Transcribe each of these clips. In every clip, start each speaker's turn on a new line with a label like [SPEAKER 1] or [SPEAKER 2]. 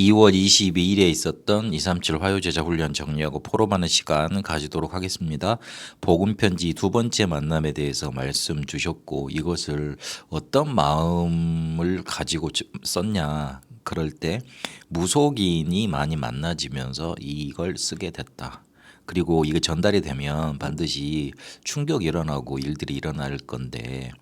[SPEAKER 1] 2월 22일에 있었던 237 화요제자 훈련 정리하고 포럼하는 시간 가지도록 하겠습니다. 복음편지 두 번째 만남에 대해서 말씀 주셨고 이것을 어떤 마음을 가지고 썼냐. 그럴 때 무속인이 많이 만나지면서 이걸 쓰게 됐다. 그리고 이게 전달이 되면 반드시 충격이 일어나고 일들이 일어날 건데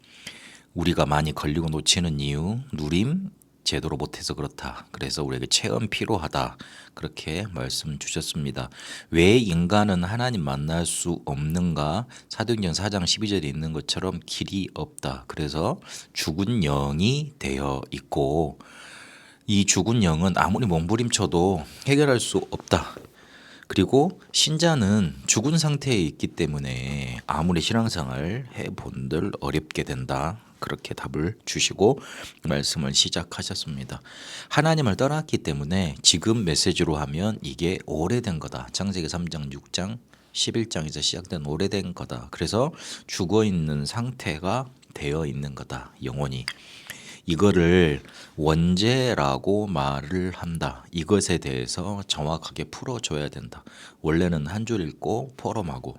[SPEAKER 1] 우리가 많이 걸리고 놓치는 이유, 누림, 제대로 못해서 그렇다. 그래서 우리에게 체험 필요하다. 그렇게 말씀 주셨습니다. 왜 인간은 하나님 만날 수 없는가? 사도행전 4장 12절에 있는 것처럼 길이 없다. 그래서 죽은 영이 되어 있고 이 죽은 영은 아무리 몸부림쳐도 해결할 수 없다. 그리고 신자는 죽은 상태에 있기 때문에 아무리 신앙생활 해본들 어렵게 된다. 그렇게 답을 주시고 말씀을 시작하셨습니다. 하나님을 떠났기 때문에 지금 메시지로 하면 이게 오래된 거다. 창세기 3장 6장 11장에서 시작된 오래된 거다. 그래서 죽어 있는 상태가 되어 있는 거다. 영혼이. 이거를 원죄라고 말을 한다. 이것에 대해서 정확하게 풀어줘야 된다. 원래는 한 줄 읽고 포럼하고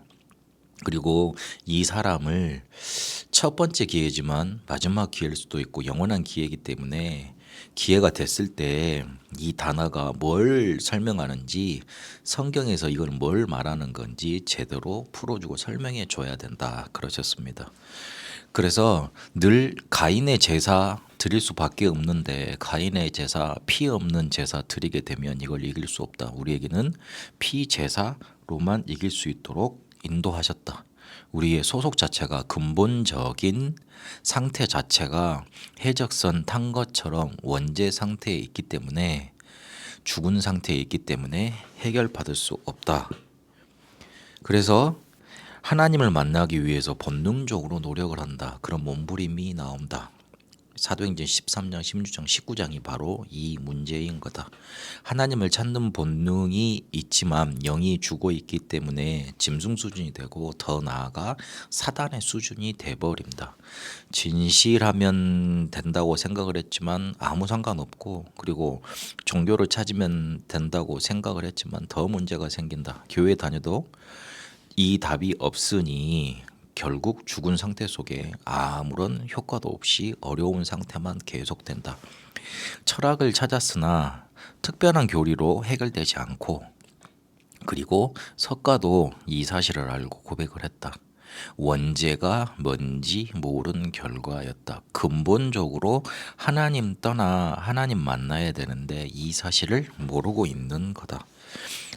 [SPEAKER 1] 그리고 이 사람을 첫 번째 기회지만 마지막 기회일 수도 있고 영원한 기회이기 때문에 기회가 됐을 때 이 단어가 뭘 설명하는지 성경에서 이걸 뭘 말하는 건지 제대로 풀어주고 설명해 줘야 된다. 그러셨습니다. 그래서 늘 가인의 제사 드릴 수밖에 없는데 가인의 제사 피 없는 제사 드리게 되면 이걸 이길 수 없다. 우리에게는 피 제사로만 이길 수 있도록 인도하셨다. 우리의 소속 자체가 근본적인 상태 자체가 해적선 탄 것처럼 원죄 상태에 있기 때문에 죽은 상태에 있기 때문에 해결받을 수 없다. 그래서 하나님을 만나기 위해서 본능적으로 노력을 한다. 그런 몸부림이 나온다. 사도행전 13장, 16장, 19장이 바로 이 문제인 거다. 하나님을 찾는 본능이 있지만 영이 죽어 있기 때문에 짐승 수준이 되고 더 나아가 사단의 수준이 돼버린다. 진실하면 된다고 생각을 했지만 아무 상관없고 그리고 종교를 찾으면 된다고 생각을 했지만 더 문제가 생긴다. 교회 다녀도 이 답이 없으니 결국 죽은 상태 속에 아무런 효과도 없이 어려운 상태만 계속된다. 철학을 찾았으나 특별한 교리로 해결되지 않고 그리고 석가도 이 사실을 알고 고백을 했다. 원죄가 뭔지 모른 결과였다. 근본적으로 하나님 떠나 하나님 만나야 되는데 이 사실을 모르고 있는 거다.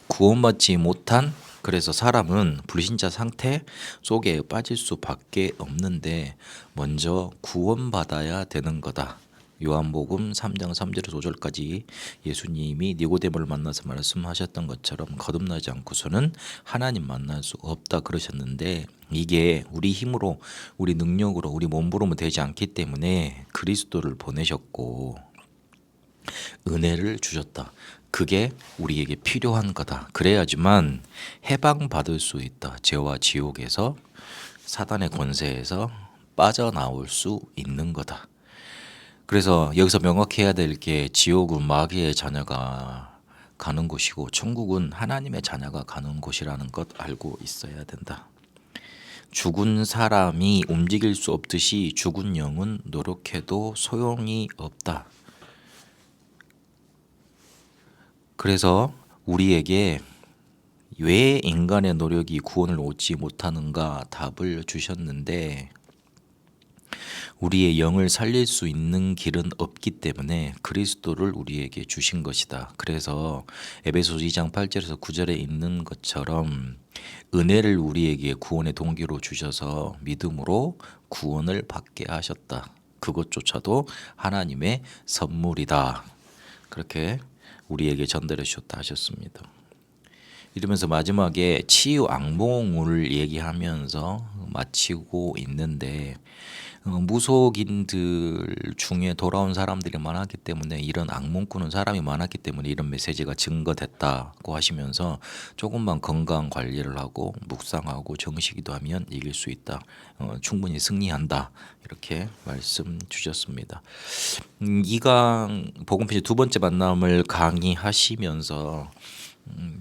[SPEAKER 1] 구원받지 못한 그래서 사람은 불신자 상태 속에 빠질 수밖에 없는데 먼저 구원받아야 되는 거다. 요한복음 3장 3절에서 5절까지 예수님이 니고데모를 만나서 말씀하셨던 것처럼 거듭나지 않고서는 하나님 만날 수 없다 그러셨는데 이게 우리 힘으로 우리 능력으로 우리 몸부림으로 되지 않기 때문에 그리스도를 보내셨고 은혜를 주셨다. 그게 우리에게 필요한 거다. 그래야지만 해방받을 수 있다. 죄와 지옥에서 사단의 권세에서 빠져나올 수 있는 거다. 그래서 여기서 명확해야 될 게 지옥은 마귀의 자녀가 가는 곳이고 천국은 하나님의 자녀가 가는 곳이라는 것 알고 있어야 된다. 죽은 사람이 움직일 수 없듯이 죽은 영은 노력해도 소용이 없다. 그래서 우리에게 왜 인간의 노력이 구원을 얻지 못하는가 답을 주셨는데 우리의 영을 살릴 수 있는 길은 없기 때문에 그리스도를 우리에게 주신 것이다. 그래서 에베소서 2장 8절에서 9절에 있는 것처럼 은혜를 우리에게 구원의 동기로 주셔서 믿음으로 구원을 받게 하셨다. 그것조차도 하나님의 선물이다. 그렇게 우리에게 전달해 주셨다 하셨습니다. 이러면서 마지막에 치유 악몽을 얘기하면서 마치고 있는데 무속인들 중에 돌아온 사람들이 많았기 때문에 이런 악몽 꾸는 사람이 많았기 때문에 이런 메시지가 증거됐다고 하시면서 조금만 건강 관리를 하고 묵상하고 정식이도 하면 이길 수 있다. 충분히 승리한다. 이렇게 말씀 주셨습니다. 이강 복음편지 두 번째 만남을 강의하시면서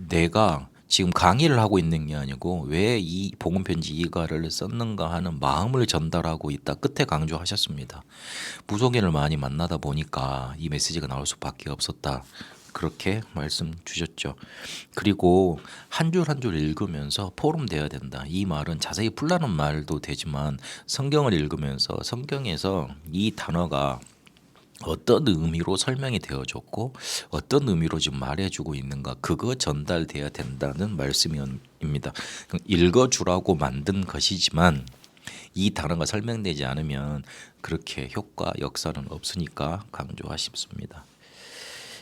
[SPEAKER 1] 내가 지금 강의를 하고 있는 게 아니고 왜 이 복음편지 이가를 썼는가 하는 마음을 전달하고 있다. 끝에 강조하셨습니다. 무속인을 많이 만나다 보니까 이 메시지가 나올 수밖에 없었다. 그렇게 말씀 주셨죠. 그리고 한 줄 한 줄 읽으면서 포럼돼야 된다. 이 말은 자세히 풀라는 말도 되지만 성경을 읽으면서 성경에서 이 단어가 어떤 의미로 설명이 되어졌고 어떤 의미로 지금 말해주고 있는가 그거 전달돼야 된다는 말씀입니다. 읽어주라고 만든 것이지만 이 단어가 설명되지 않으면 그렇게 효과 역사는 없으니까 강조하십니다.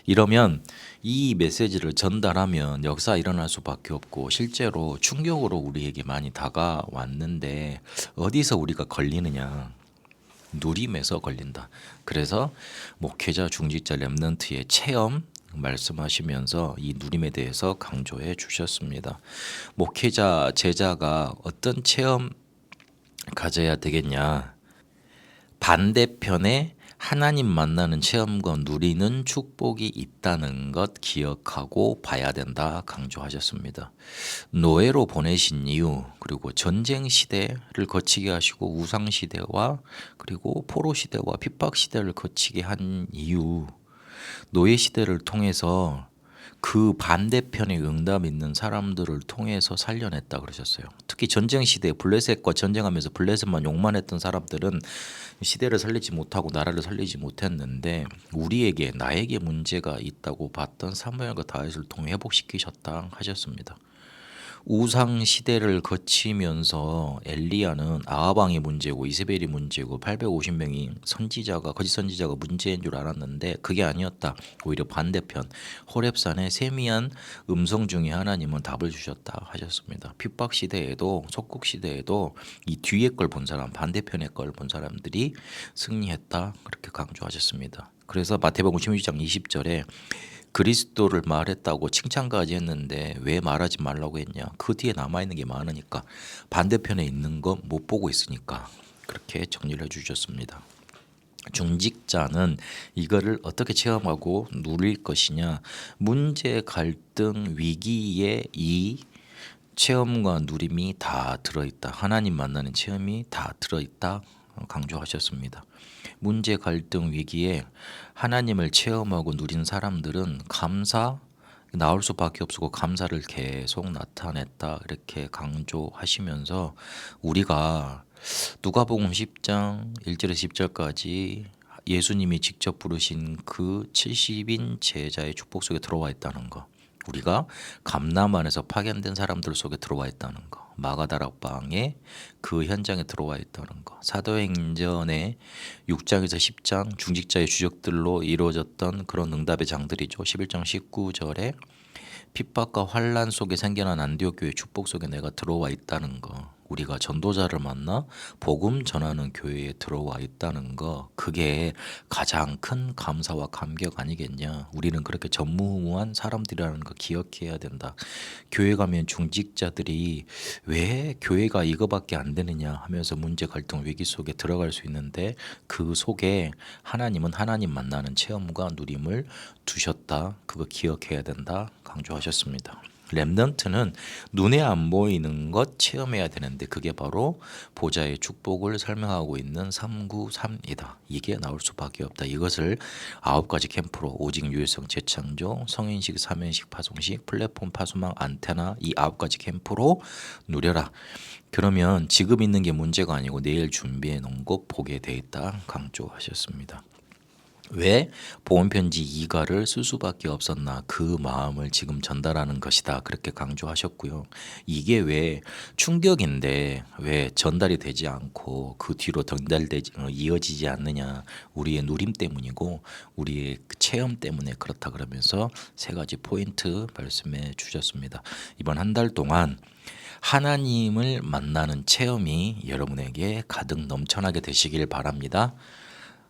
[SPEAKER 1] 이러면 이 메시지를 전달하면 역사 일어날 수밖에 없고 실제로 충격으로 우리에게 많이 다가왔는데 어디서 우리가 걸리느냐 누림에서 걸린다. 그래서 목회자 중직자 렘넌트의 체험 말씀하시면서 이 누림에 대해서 강조해 주셨습니다. 목회자 제자가 어떤 체험 가져야 되겠냐? 반대편에 하나님 만나는 체험과 누리는 축복이 있다는 것 기억하고 봐야 된다 강조하셨습니다. 노예로 보내신 이유 그리고 전쟁 시대를 거치게 하시고 우상 시대와 그리고 포로 시대와 핍박 시대를 거치게 한 이유 노예 시대를 통해서 그 반대편에 응답 있는 사람들을 통해서 살려냈다 그러셨어요. 특히 전쟁 시대에 블레셋과 전쟁하면서 블레셋만 욕만 했던 사람들은 시대를 살리지 못하고 나라를 살리지 못했는데 우리에게 나에게 문제가 있다고 봤던 사무엘과 다윗을 통해 회복시키셨다 하셨습니다. 우상 시대를 거치면서 엘리야는 아하방이 문제고 이세벨이 문제고 850명이 선지자가 거짓 선지자가 문제인 줄 알았는데 그게 아니었다. 오히려 반대편 호렙산의 세미한 음성 중에 하나님은 답을 주셨다 하셨습니다. 핍박 시대에도 속국 시대에도 이 뒤에 걸 본 사람 반대편의 걸 본 사람들이 승리했다 그렇게 강조하셨습니다. 그래서 마태복음 16장 20절에 그리스도를 말했다고 칭찬까지 했는데 왜 말하지 말라고 했냐? 그 뒤에 남아있는 게 많으니까 반대편에 있는 거 못 보고 있으니까 그렇게 정리를 해주셨습니다. 중직자는 이거를 어떻게 체험하고 누릴 것이냐? 문제, 갈등, 위기에 이 체험과 누림이 다 들어있다. 하나님 만나는 체험이 다 들어있다. 강조하셨습니다. 문제, 갈등, 위기에 하나님을 체험하고 누린 사람들은 감사 나올 수밖에 없고 감사를 계속 나타냈다 이렇게 강조하시면서 우리가 누가복음 10장 1절에서 10절까지 예수님이 직접 부르신 그 70인 제자의 축복 속에 들어와 있다는 거 우리가 감람안에서 파견된 사람들 속에 들어와 있다는 거 마가다락방에 그 현장에 들어와 있다는 거 사도행전의 6장에서 10장 중직자의 주적들로 이루어졌던 그런 응답의 장들이죠. 11장 19절에 핍박과 환란 속에 생겨난 안디옥 교회 축복 속에 내가 들어와 있다는 거 우리가 전도자를 만나 복음 전하는 교회에 들어와 있다는 거 그게 가장 큰 감사와 감격 아니겠냐. 우리는 그렇게 전무후무한 사람들이라는 거 기억해야 된다. 교회 가면 중직자들이 왜 교회가 이거밖에 안 되느냐 하면서 문제 갈등 위기 속에 들어갈 수 있는데 그 속에 하나님은 하나님 만나는 체험과 누림을 두셨다. 그거 기억해야 된다 강조하셨습니다. 렘넌트는 눈에 안 보이는 것 체험해야 되는데 그게 바로 보좌의 축복을 설명하고 있는 393이다. 이게 나올 수밖에 없다. 이것을 9가지 캠프로 오직 유일성 재창조 성인식 사면식 파송식 플랫폼 파수망 안테나 이 9가지 캠프로 누려라. 그러면 지금 있는 게 문제가 아니고 내일 준비해 놓은 것 보게 돼 있다 강조하셨습니다. 왜 복음편지 2가를 쓸 수밖에 없었나 그 마음을 지금 전달하는 것이다 그렇게 강조하셨고요. 이게 왜 충격인데 왜 전달이 되지 않고 그 뒤로 이어지지 않느냐 우리의 누림 때문이고 우리의 그 체험 때문에 그렇다 그러면서 세 가지 포인트 말씀해 주셨습니다. 이번 한 달 동안 하나님을 만나는 체험이 여러분에게 가득 넘쳐나게 되시길 바랍니다.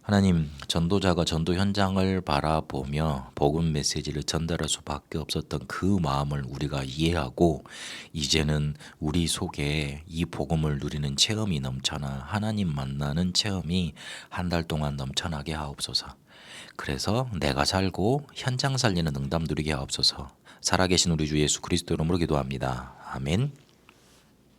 [SPEAKER 1] 하나님, 전도자가 전도 현장을 바라보며 복음 메시지를 전달할 수밖에 없었던 그 마음을 우리가 이해하고 이제는 우리 속에 이 복음을 누리는 체험이 넘쳐나 하나님 만나는 체험이 한 달 동안 넘쳐나게 하옵소서. 그래서 내가 살고 현장 살리는 응답 누리게 하옵소서. 살아계신 우리 주 예수 그리스도 이름으로 기도합니다. 아멘.